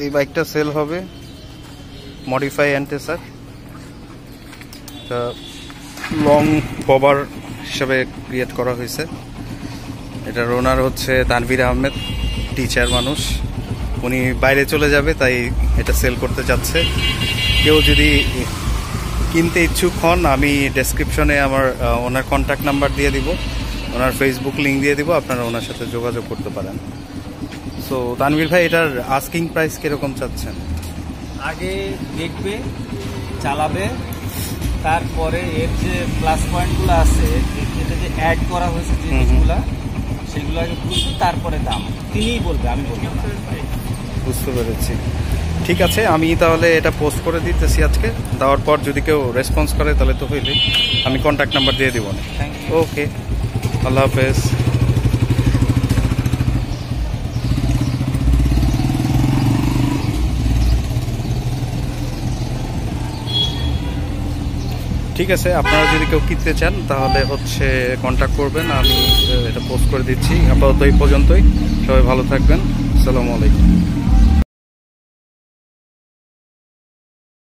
এই বাইকটা সেল হবে, মডিফাই অ্যান্টেসার। এটা লং কভার হিসাবে ক্রিয়েট করা হয়েছে। এটার ওনার হচ্ছে তানভীর আহমেদ, টিচার মানুষ, উনি বাইরে চলে যাবে, তাই এটা সেল করতে যাচ্ছে। কেউ যদি কিনতে ইচ্ছুক হন, আমি ডেসক্রিপশনে আমার ওনার কন্ট্যাক্ট নাম্বার দিয়ে দিব, ওনার ফেসবুক লিঙ্ক দিয়ে দিব, আপনারা ওনার সাথে যোগাযোগ করতে পারেন। সো তানভীর ভাই, এটার আস্কিং প্রাইস কিরকম চাচ্ছেন? আগে দেখবে, চালাবে, তারপরে এর যে প্লাস পয়েন্টগুলো আছে, এটা যে অ্যাড করা হয়েছে জিনিসগুলা, সেগুলো আগে বুঝবে, তারপরে দাম তিনিই বলবে, আমি বলবো না। বুঝতে পেরেছি, ঠিক আছে। আমি তাহলে এটা পোস্ট করে দিতেছি আজকে, দেওয়ার পর যদি কেউ রেসপন্স করে তাহলে তো হইলে আমি কন্ট্যাক্ট নাম্বার দিয়ে দিব। ওকে, আল্লাহ হাফেজ। ঠিক আছে, আপনারা যদি কেউ কিনতে চান তাহলে হচ্ছে কন্ট্যাক্ট করবেন, আমি এটা পোস্ট করে দিচ্ছি। আপাতত এই পর্যন্তই, সবাই ভালো থাকবেন, আসসালামু আলাইকুম।